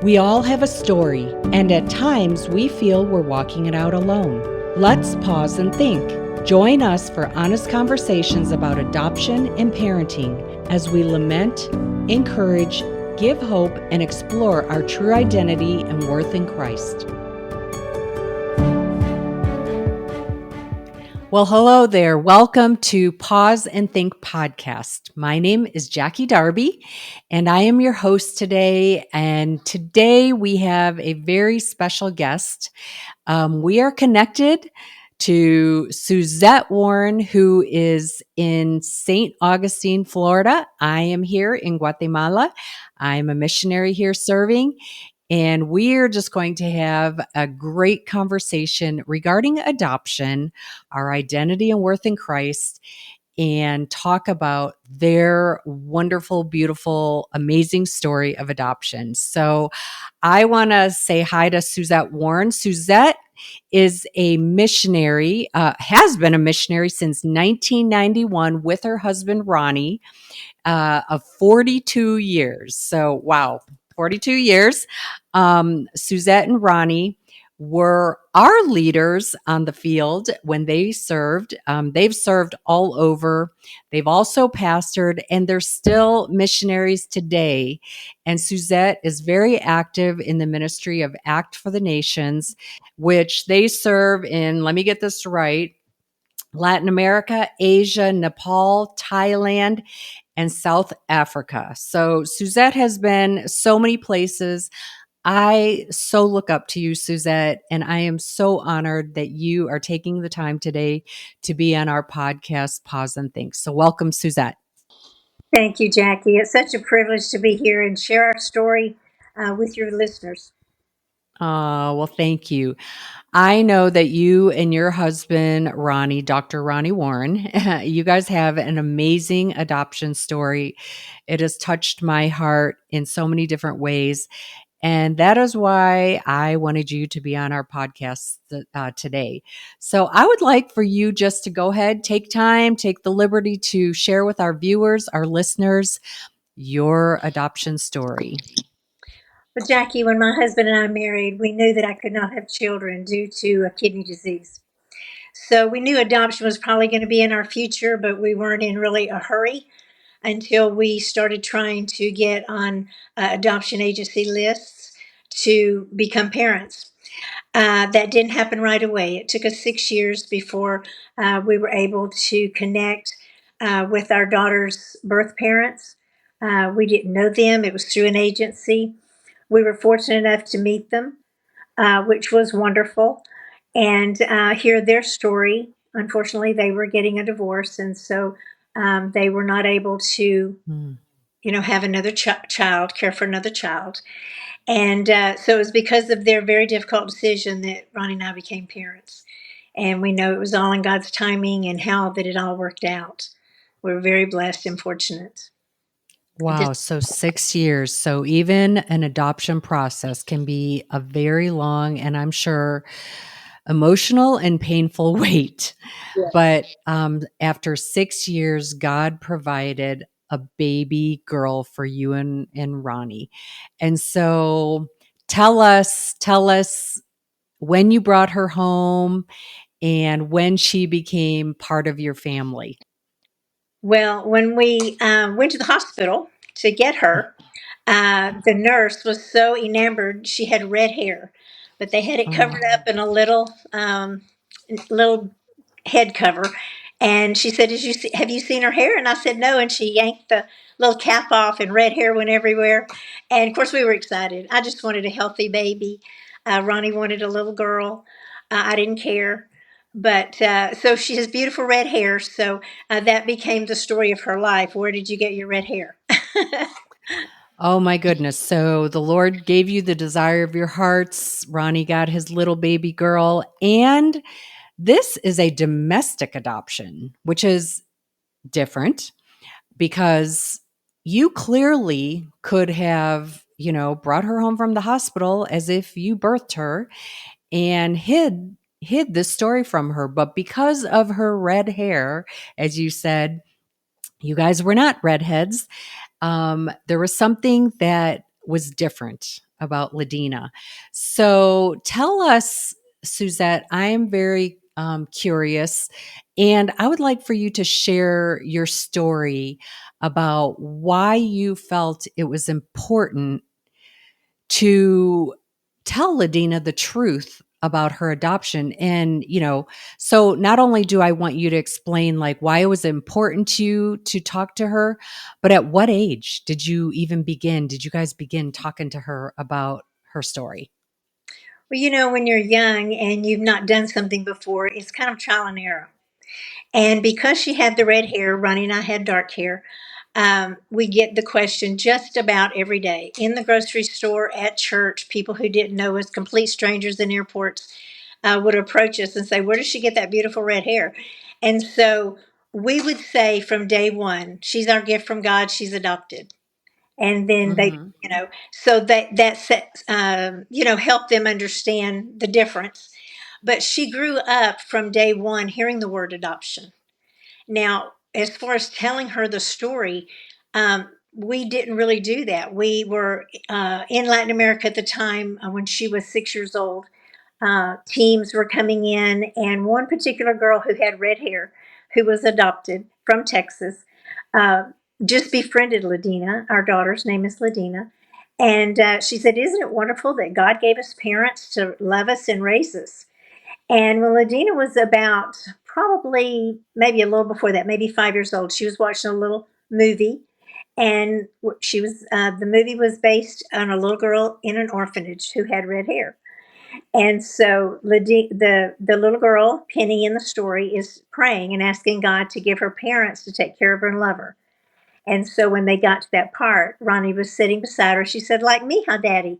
We all have a story, and at times we feel we're walking it out alone. Let's pause and think. Join us for honest conversations about adoption and parenting as we lament, encourage, give hope, and explore our true identity and worth in Christ. Well, hello there. Welcome to Pause and Think podcast. My name is Jackie Darby, and I am your host today. And today we have a very special guest. We are connected to Suzette Warren, who is in St. Augustine, Florida. I am here in Guatemala. I'm a missionary here serving. And we're just going to have a great conversation regarding adoption, our identity and worth in Christ, and talk about their wonderful, beautiful, amazing story of adoption. So I want to say hi to Suzette Warren. Suzette is a missionary, has been a missionary since 1991 with her husband, Ronnie, of 42 years. So, wow, 42 years. Suzette and Ronnie were our leaders on the field when they served. They've served all over. They've also pastored, and they're still missionaries today. And Suzette is very active in the ministry of Act for the Nations, which they serve in, let me get this right, Latin America, Asia, Nepal, Thailand, and South Africa. So Suzette has been so many places. I so look up to you, Suzette, and I am so honored that you are taking the time today to be on our podcast, Pause and Think. So welcome, Suzette. Thank you, Jackie. It's such a privilege to be here and share our story with your listeners. Well, thank you. I know that you and your husband, Ronnie, Dr. Ronnie Warren, you guys have an amazing adoption story. It has touched my heart in so many different ways. And that is why I wanted you to be on our podcast today. So I would like for you just to go ahead, take time, take the liberty to share with our viewers, our listeners, your adoption story. But, Jackie, when my husband and I married, we knew that I could not have children due to a kidney disease. So we knew adoption was probably going to be in our future, but we weren't in really a hurry until we started trying to get on adoption agency lists to become parents. That didn't happen right away. It took us 6 years before we were able to connect with our daughter's birth parents. We didn't know them, it was through an agency. We were fortunate enough to meet them, which was wonderful, and hear their story. Unfortunately, they were getting a divorce, and so they were not able to, Hmm. have another child, care for another child. And so it was because of their very difficult decision that Ronnie and I became parents. And we know it was all in God's timing and how that it all worked out. We're very blessed and fortunate. Wow. So 6 years. So even an adoption process can be a very long and I'm sure emotional and painful wait. But after 6 years, God provided a baby girl for you and Ronnie. And so tell us when you brought her home and when she became part of your family. Well, when we went to the hospital to get her, the nurse was so enamored. She had red hair, but they had it Oh, covered up in a little head cover. And she said, have you seen her hair? And I said, no. And she yanked the little cap off and red hair went everywhere. And of course, we were excited. I just wanted a healthy baby. Ronnie wanted a little girl. I didn't care. But so she has beautiful red hair. So that became the story of her life. Where did you get your red hair? oh my goodness. So the Lord gave you the desire of your hearts. Ronnie got his little baby girl. And this is a domestic adoption, which is different because you clearly could have, brought her home from the hospital as if you birthed her and hid this story from her. But because of her red hair, as you said, you guys were not redheads. There was something that was different about Ladina. So tell us, Suzette, I am very curious, and I would like for you to share your story about why you felt it was important to tell Ladina the truth about her adoption. And, so not only do I want you to explain like why it was important to you to talk to her, but at what age did you even begin? Did you guys begin talking to her about her story? Well, when you're young and you've not done something before, it's kind of trial and error. And because she had the red hair, Ronnie and I had dark hair, we get the question just about every day in the grocery store, at church. People who didn't know us, complete strangers in airports, would approach us and say, "Where does she get that beautiful red hair?" And so we would say from day one, "She's our gift from God. She's adopted." And then they, Hmm. so that sets, help them understand the difference. But she grew up from day one hearing the word adoption. Now, as far as telling her the story, we didn't really do that. We were in Latin America at the time when she was 6 years old. Teams were coming in, and one particular girl who had red hair, who was adopted from Texas, uh, just befriended Ladina. Our daughter's name is Ladina. And she said, "Isn't it wonderful that God gave us parents to love us and raise us?" And when Ladina was about probably maybe a little before that, maybe 5 years old, she was watching a little movie. And the movie was based on a little girl in an orphanage who had red hair. And so the little girl, Penny in the story, is praying and asking God to give her parents to take care of her and love her. And so when they got to that part, Ronnie was sitting beside her. She said, "Like me, huh, Daddy?"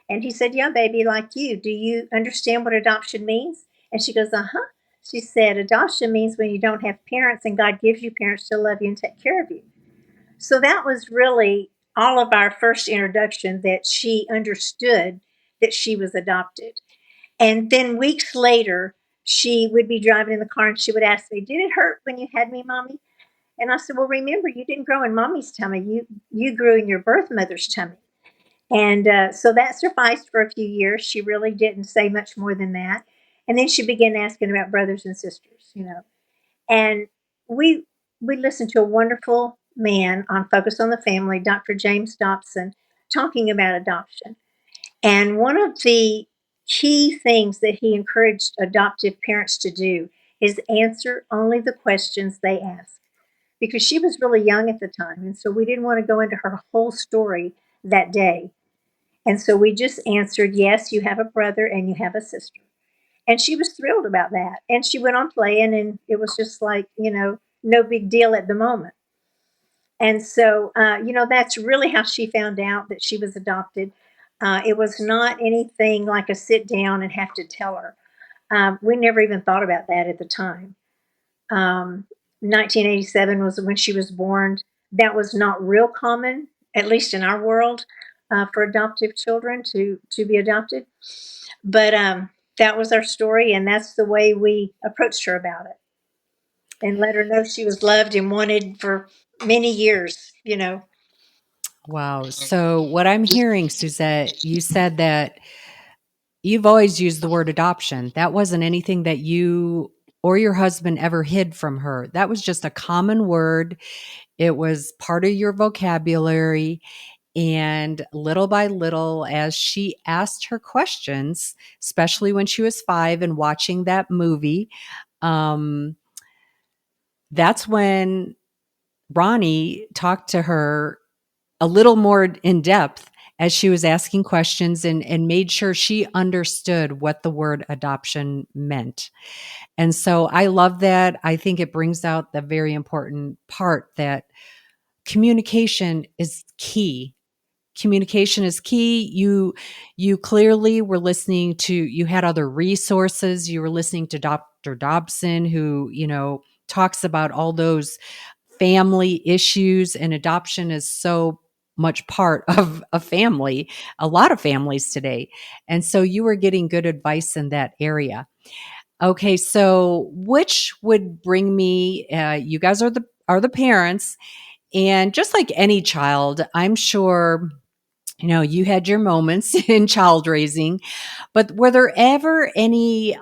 And he said, "Yeah, baby, like you. Do you understand what adoption means?" And she goes, "Uh-huh." She said, "Adoption means when you don't have parents and God gives you parents to love you and take care of you." So that was really all of our first introduction, that she understood that she was adopted. And then weeks later, she would be driving in the car and she would ask me, "Did it hurt when you had me, Mommy?" And I said, "Well, remember, you didn't grow in Mommy's tummy. You grew in your birth mother's tummy." And so that sufficed for a few years. She really didn't say much more than that. And then she began asking about brothers and sisters. And we we listened to a wonderful man on Focus on the Family, Dr. James Dobson, talking about adoption. And one of the key things that he encouraged adoptive parents to do is answer only the questions they ask, because she was really young at the time. And so we didn't want to go into her whole story that day. And so we just answered, "Yes, you have a brother and you have a sister." And she was thrilled about that. And she went on playing, and it was just like, no big deal at the moment. And so, that's really how she found out that she was adopted. It was not anything like a sit down and have to tell her. We never even thought about that at the time. 1987 was when she was born. That was not real common, at least in our world, for adoptive children to be adopted. But that was our story, and that's the way we approached her about it, and let her know she was loved and wanted for many years. Wow. So what I'm hearing, Suzette, you said that you've always used the word adoption. That wasn't anything that you or your husband ever hid from her. That was just a common word. It was part of your vocabulary. And little by little, as she asked her questions, especially when she was 5 and watching that movie, um, that's when Ronnie talked to her a little more in depth as she was asking questions, and made sure she understood what the word adoption meant. And so I love that. I think it brings out the very important part that communication is key. Communication is key. You clearly were listening to, you had other resources. You were listening to Dr. Dobson, who, talks about all those family issues, and adoption is so much part of a family, a lot of families today. And so you were getting good advice in that area. Okay, so which would bring me, you guys are the parents, and just like any child, I'm sure You had your moments in child raising, but were there ever any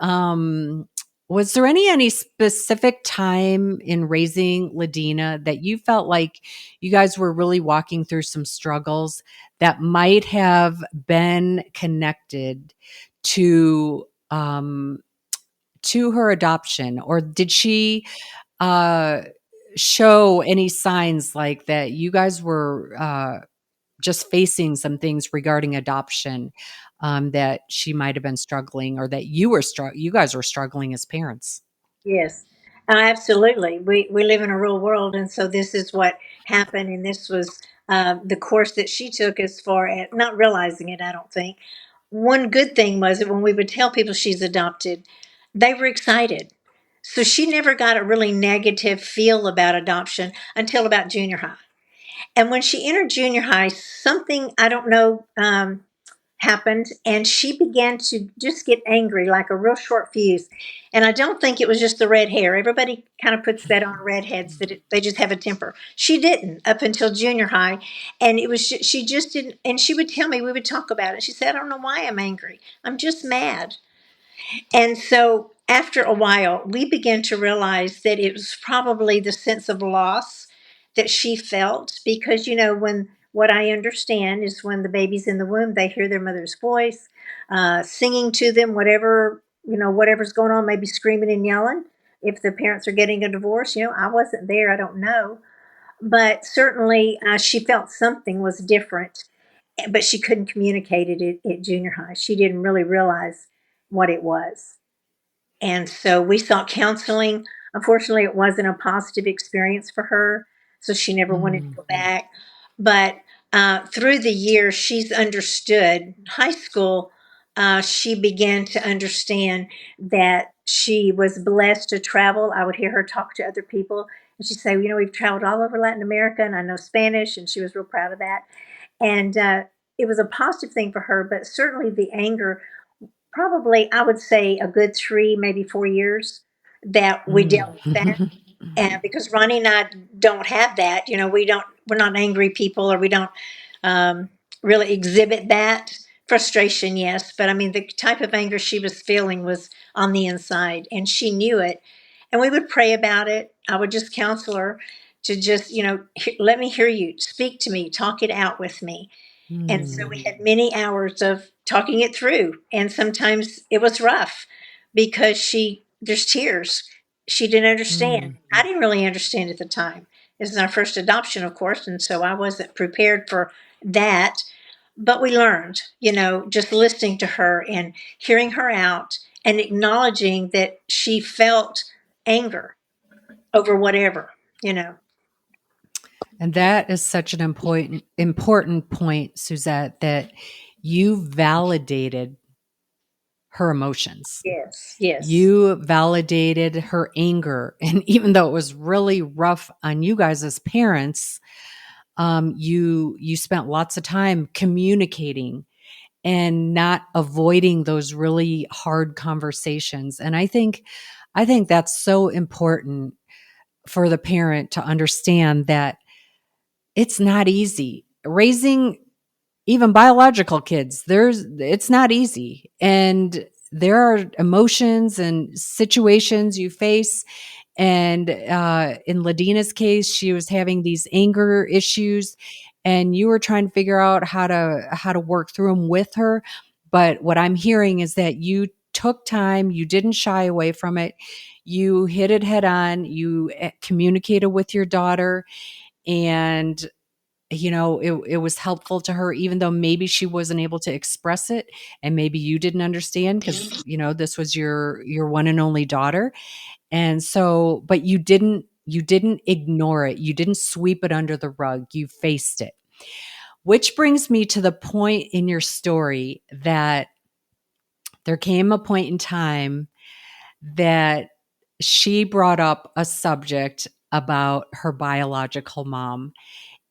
was there any specific time in raising Ladina that you felt like you guys were really walking through some struggles that might have been connected to her adoption, or did she uh show any signs like that you guys were just facing some things regarding adoption, that she might have been struggling, or that you guys were struggling as parents? Yes, absolutely. We live in a real world, and so this is what happened, and this was the course that she took as far as not realizing it. I don't think. One good thing was that when we would tell people she's adopted, they were excited. So she never got a really negative feel about adoption until about junior high. And when she entered junior high, something I don't know happened, and she began to just get angry like a real short fuse. And I don't think it was just the red hair. Everybody kind of puts that on redheads, that they just have a temper. She didn't up until junior high, and it was she just didn't. And she would tell me, we would talk about it. She said, "I don't know why I'm angry. I'm just mad." And so after a while, we began to realize that it was probably the sense of loss that she felt, because, when what I understand is when the baby's in the womb, they hear their mother's voice, singing to them, whatever, whatever's going on, maybe screaming and yelling. If the parents are getting a divorce, I wasn't there, I don't know. But certainly she felt something was different, but she couldn't communicate it at junior high. She didn't really realize what it was. And so we sought counseling. Unfortunately, it wasn't a positive experience for her, so she never wanted to Mm, go back. But through the years, she's understood. High school, she began to understand that she was blessed to travel. I would hear her talk to other people, and she'd say, we've traveled all over Latin America, and I know Spanish, and she was real proud of that. And it was a positive thing for her, but certainly the anger, probably, I would say a good 3, maybe 4 years that we dealt with that, mm. and because Ronnie and I don't have that, we're not angry people, or we don't, um, really exhibit that. Frustration, yes, but I mean, the type of anger she was feeling was on the inside, and she knew it, and we would pray about it. I would just counsel her to just, "Let me hear you, speak to me, talk it out with me." And so we Mm, had many hours of talking it through. And sometimes it was rough because there's tears. She didn't understand. mm. I didn't really understand at the time. This is our first adoption, of course. And so I wasn't prepared for that. But we learned, just listening to her and hearing her out and acknowledging that she felt anger over whatever, you know. And that is such an important point, Suzette, that you validated her emotions. Yes, yes. You validated her anger. And even though it was really rough on you guys as parents, you spent lots of time communicating and not avoiding those really hard conversations. And I think that's so important for the parent to understand that it's not easy. Raising even biological kids, it's not easy. And there are emotions and situations you face. And in Ladina's case, she was having these anger issues, and you were trying to figure out how to work through them with her. But what I'm hearing is that you took time, you didn't shy away from it, you hit it head on, you communicated with your daughter, and it was helpful to her, even though maybe she wasn't able to express it, and maybe you didn't understand because this was your one and only daughter. And so, but you didn't ignore it, you didn't sweep it under the rug, you faced it. Which brings me to the point in your story that there came a point in time that she brought up a subject about her biological mom.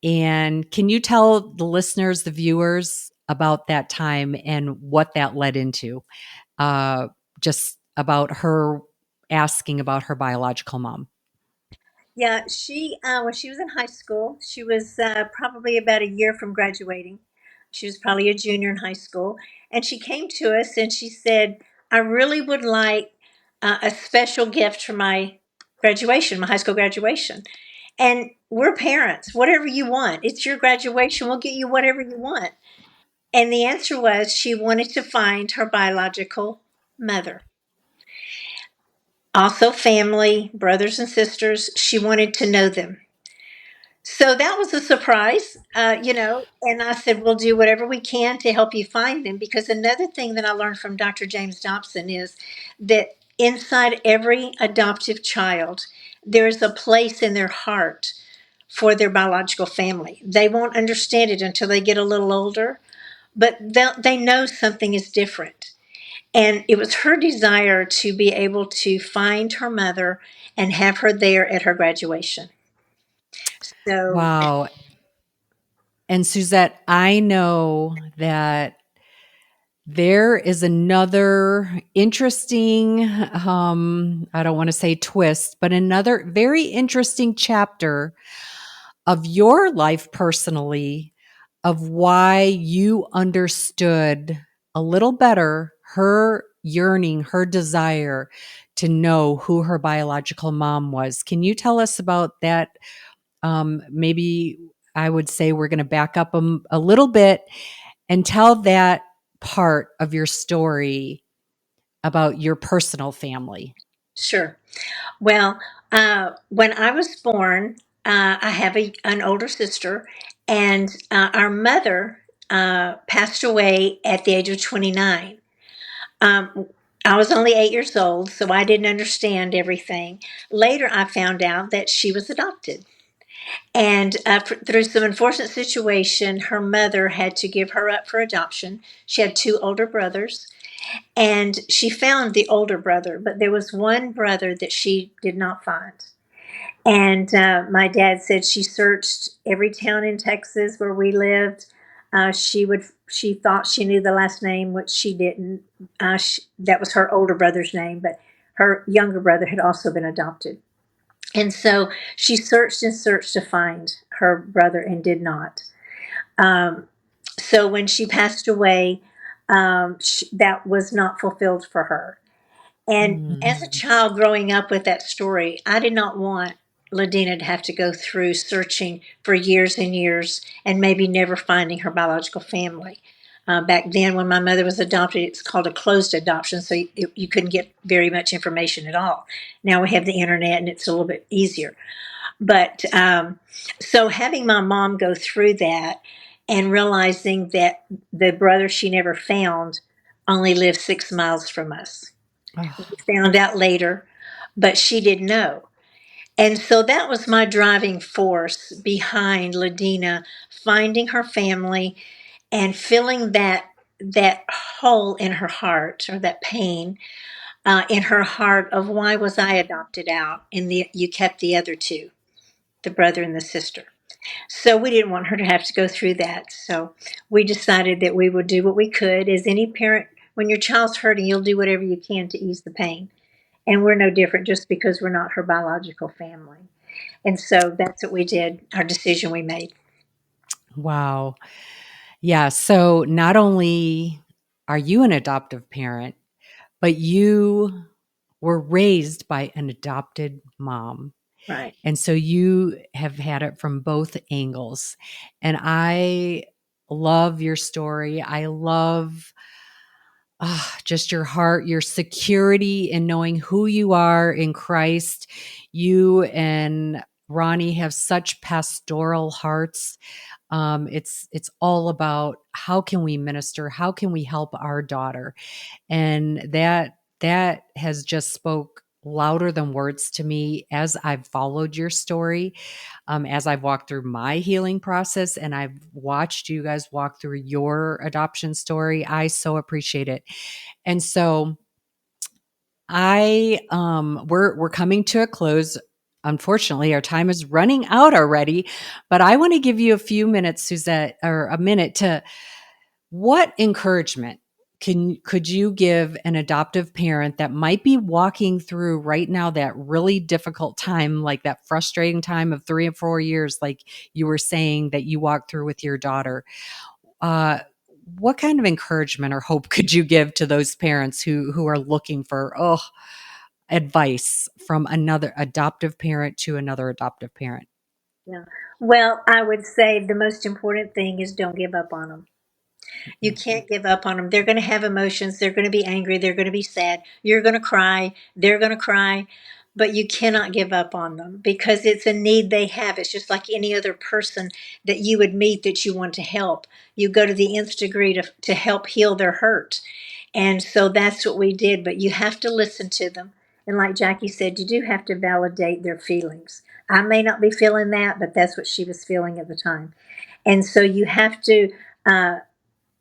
And can you tell the listeners, the viewers, about that time and what that led into? Just about her asking about her biological mom. Yeah, when she was in high school, she was probably about a year from graduating. She was probably a junior in high school. And she came to us and she said, I really would like a special gift for my graduation, my high school graduation. And we're parents, whatever you want. It's your graduation. We'll get you whatever you want. And the answer was she wanted to find her biological mother. Also, family, brothers and sisters. She wanted to know them. So that was a surprise, and I said, we'll do whatever we can to help you find them. Because another thing that I learned from Dr. James Dobson is that inside every adoptive child, there is a place in their heart for their biological family. They won't understand it until they get a little older, but they know something is different. And it was her desire to be able to find her mother and have her there at her graduation. So, Wow. And Suzette, I know that there is another interesting, I don't want to say twist, but another very interesting chapter of your life personally of why you understood a little better her yearning, her desire to know who her biological mom was. Can you tell us about that? Maybe I would say we're going to back up a little bit and tell that part of your story about your personal family. sure. Well, when I was born, I have an older sister, and our mother passed away at the age of 29. Um, I was only 8 years old, so I didn't understand everything. Later, I found out that she was adopted. And through some unfortunate situation, her mother had to give her up for adoption. She had two older brothers, and she found the older brother, but there was one brother that she did not find. And my dad said she searched every town in Texas where we lived. She thought she knew the last name, which she didn't. That was her older brother's name, but her younger brother had also been adopted. And so she searched and searched to find her brother and did not. Um, so when she passed away, that was not fulfilled for her. And as a Mm. child growing up with that story, I did not want Ladina to have to go through searching for years and years and maybe never finding her biological family. Back then, when my mother was adopted, it's called a closed adoption, so you couldn't get very much information at all. Now we have the internet and it's a little bit easier. But so having my mom go through that and realizing that the brother she never found only lived 6 miles from us, Oh, found out later, but she didn't know. And so that was my driving force behind Ladina finding her family and filling that hole in her heart, or that pain in her heart of why was I adopted out and you kept the other two, the brother and the sister. So we didn't want her to have to go through that. So we decided that we would do what we could. As any parent, when your child's hurting, you'll do whatever you can to ease the pain. And we're no different just because we're not her biological family. And so that's what we did, our decision we made. wow. Yeah. So not only are you an adoptive parent, but you were raised by an adopted mom. Right. And so you have had it from both angles. And I love your story. I love just your heart, your security in knowing who you are in Christ. You and Ronnie have such pastoral hearts. It's all about how can we minister, how can we help our daughter, and that has just spoke louder than words to me as I've followed your story, as I've walked through my healing process, and I've watched you guys walk through your adoption story. I so appreciate it. And so we're coming to a close. Unfortunately, our time is running out already, but I want to give you a few minutes, Suzette, or a minute to what encouragement could you give an adoptive parent that might be walking through right now that really difficult time, like that frustrating time of 3 and 4 years, like you were saying that you walked through with your daughter? what kind of encouragement or hope could you give to those parents who are looking for advice from another adoptive parent to another adoptive parent? Yeah. Well, I would say the most important thing is don't give up on them. You can't give up on them. They're going to have emotions. They're going to be angry. They're going to be sad. You're going to cry. They're going to cry. But you cannot give up on them because it's a need they have. It's just like any other person that you would meet that you want to help. You go to the nth degree to help heal their hurt. And so that's what we did. But you have to listen to them. And like Jackie said, you do have to validate their feelings. I may not be feeling that, but that's what she was feeling at the time. And so you have to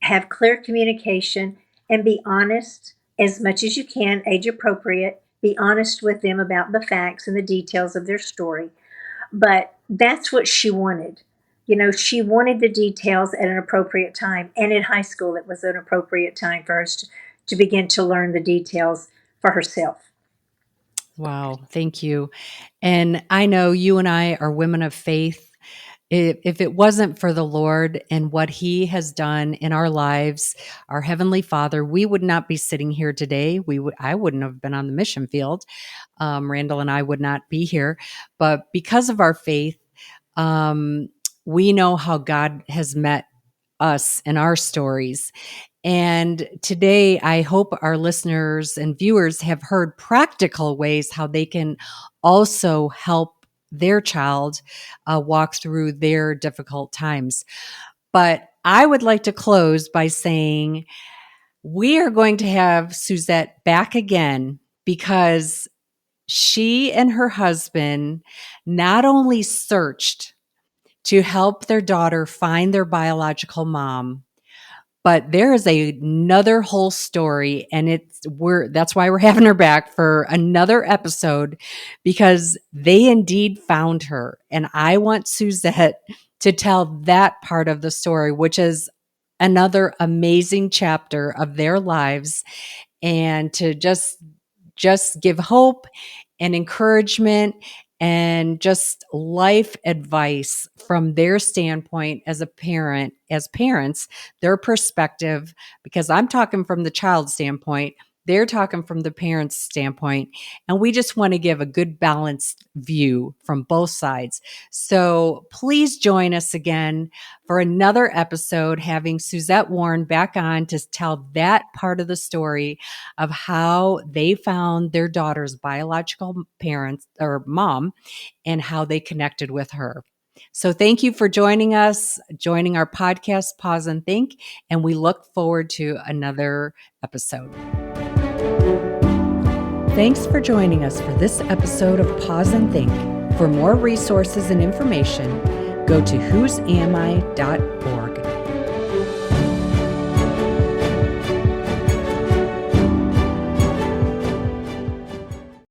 have clear communication and be honest as much as you can, age appropriate. Be honest with them about the facts and the details of their story. But that's what she wanted. You know, she wanted the details at an appropriate time. And in high school, it was an appropriate time for us to begin to learn the details for herself. Wow, thank you. And I know you and I are women of faith. If it wasn't for the Lord and what He has done in our lives, our Heavenly Father, we would not be sitting here today. I wouldn't have been on the mission field. Randall and I would not be here. But because of our faith, we know how God has met us in our stories. And today, I hope our listeners and viewers have heard practical ways how they can also help their child walk through their difficult times. But I would like to close by saying we are going to have Suzette back again because she and her husband not only searched to help their daughter find their biological mom, but there is another whole story, and that's why we're having her back for another episode, because they indeed found her. And I want Suzette to tell that part of the story, which is another amazing chapter of their lives, and to just give hope and encouragement and just life advice from their standpoint as a parent, as parents, their perspective, because I'm talking from the child's standpoint, they're talking from the parent's standpoint, and we just want to give a good balanced view from both sides. So please join us again for another episode, having Suzette Warren back on to tell that part of the story of how they found their daughter's biological parents or mom and how they connected with her. So thank you for joining us, joining our podcast, Pause and Think, and we look forward to another episode. Thanks for joining us for this episode of Pause and Think. For more resources and information, go to whosami.org.